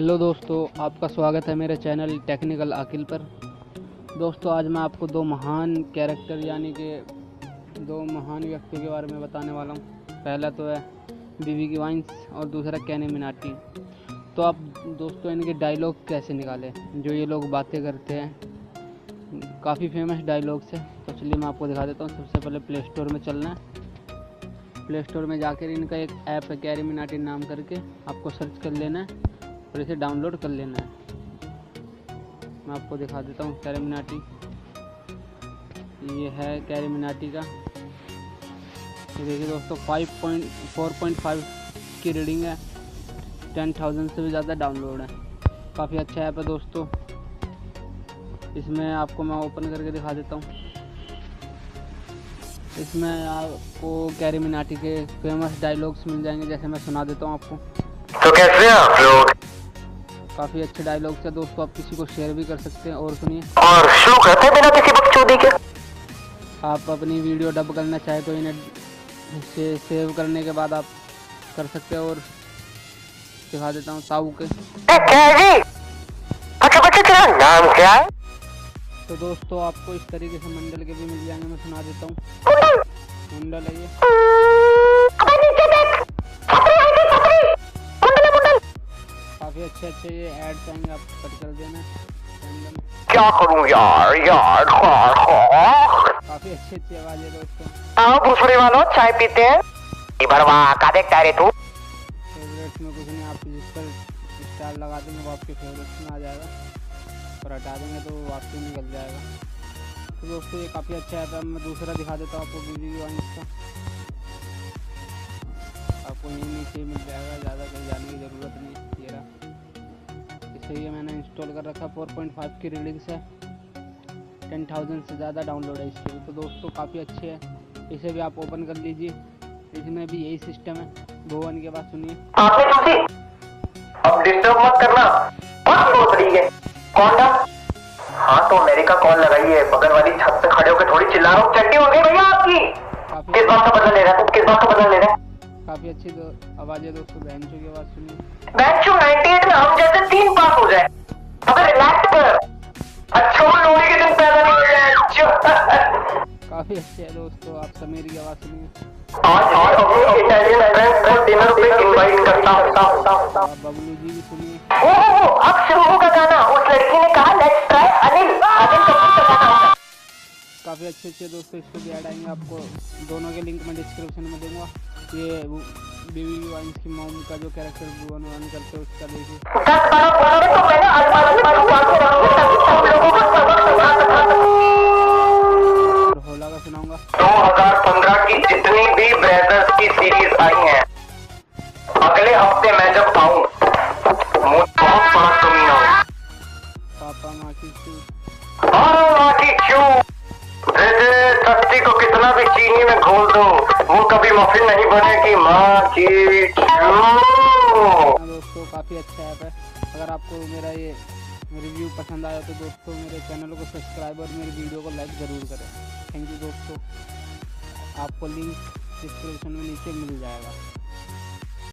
Hello दोस्तों, आपका स्वागत है मेरे चैनल टेक्निकल अकिल पर। दोस्तों, आज मैं आपको दो महान कैरेक्टर यानी कि दो महान व्यक्तियों के बारे में बताने वाला हूँ। पहला तो है बीबी वाइंस और दूसरा कैनी मिनाटी। तो आप दोस्तों इनके डायलॉग कैसे निकालें, जो ये लोग बातें करते हैं, काफ़ी फेमस डायलॉग्स है। तो चलिए मैं आपको दिखा देता हूँ। सबसे पहले प्ले स्टोर में चलना है। प्ले स्टोर में जाकर इनका एक ऐप है कैरी मिनाटी नाम करके, आपको सर्च कर लेना है और इसे डाउनलोड कर लेना है। मैं आपको दिखा देता हूँ कैरी मिनाटी। ये है कैरी मिनाटी का। ये देखिए दोस्तों, 4.5 की रीडिंग है, 10,000 से भी ज़्यादा डाउनलोड है। काफ़ी अच्छा ऐप है दोस्तों। इसमें आपको मैं ओपन करके दिखा देता हूँ। इसमें आपको कैरी मिनाटी के फेमस डायलॉग्स मिल जाएंगे, जैसे मैं सुना देता हूँ आपको। तो कैसे हैं आप लोग? काफ़ी अच्छे डायलॉग्स है दोस्तों, आप किसी को शेयर भी कर सकते हैं। और सुनिए, और शुरू करते हैं बिना किसी बकचोदी के। आप अपनी वीडियो डब करना चाहे तो इन्हें से सेव करने के बाद आप कर सकते हैं। और दिखा देता हूँ ताऊ के। क्या जी? अच्छा बच्चे, तेरा नाम क्या है? तो दोस्तों आपको इस तरीके से मंडल के भी मिल जाएंगे। मैं सुना देता हूँ। मंडल है ये। काफ़ी अच्छे ये एड्स आएंगे, आप कट कर देना। क्या करूं यार काफ़ी अच्छी आवाज़ है दोस्तों। आओ भूसड़ी वालों, चाय पीते हैं। भरवा का देखता है रे तू। फेवरेट्स में कुछ नहीं, आप जिस पर स्टार लगा देंगे वो आपके फेवरेट्स में आ जाएगा, और हटा देंगे तो वो वापसी निकल जाएगा। तो दोस्तों ये काफ़ी अच्छा है। मैं दूसरा दिखा देता हूँ आपको बीबी वाइंस का। आपको यहीं नीचे मिल जाएगा, ज़्यादा कहीं जाने की ज़रूरत नहीं है। ये रहा, इसे ये मैंने इंस्टॉल कर रखा। 4.5 की रीडिंग्स है, 10,000 से ज़्यादा डाउनलोड है इसके भी। तो दोस्तों काफ़ी अच्छे है, इसे भी आप ओपन कर लीजिए। इसमें भी यही सिस्टम है। भुवन के बाद सुनिए। आपने चूसी, अब डिस्टर्ब मत करना। बस बहुत ठीक है। कौन था? हाँ तो अमेरिका कॉल लगाई है, बगल वाली छत पे खड़े होकर थोड़ी चिल्ला रहा हूँ। चट्टी हो गई भैया आपकी। किस बात का बदला ले रहा है? किस बात का बदला ले रहा है? काफ़ी अच्छी आवाज़ है दोस्तों। बैंचो की आवाज़ सुनिए। बैंचो 98 में हम जैसे 3 पास हो जाए। अबे रिलैक्स कर। अच्छा वो लोहड़ी के दिन पैदा नहीं हुए हैं। काफ़ी अच्छे है दोस्तों। आप समीर की आवाज़ सुनिए। आज अपनी इटालियन फ्रेंड्स को डिनर पे इनवाइट करता हूँ। बबलू जी भी सुनिए। ओह, अब शुरू होगा गाना। उस लड़की ने कहा लेट्स ट्राई अनिल कपूर का गाना होगा। काफ़ी अच्छे दोस्तों, इसको भी ऐड आएंगे। आपको दोनों के लिंक मैं डिस्क्रिप्शन में दूंगा। ये बीबी वाइंस की मॉम का जो कैरेक्टर भुवन करते हैं उसका देखिए। 10-12 बोलोगे तो मैंने होला का सुनाऊंगा। 2015 की जितनी भी ब्रदर्स की सीरीज आई हैं, अगले हफ्ते मैं जब आऊं, मुझे बहुत बड़ा कमी हो। पापा माँ की को कितना भी चीनी में घोल दो, वो कभी मफिन नहीं बनेगी। माँ की दोस्तों काफ़ी अच्छा ऐप है। अगर आपको मेरा ये रिव्यू पसंद आया तो दोस्तों मेरे चैनल को सब्सक्राइब और मेरी वीडियो को लाइक ज़रूर करें। थैंक यू दोस्तों। आपको लिंक डिस्क्रिप्शन में नीचे मिल जाएगा।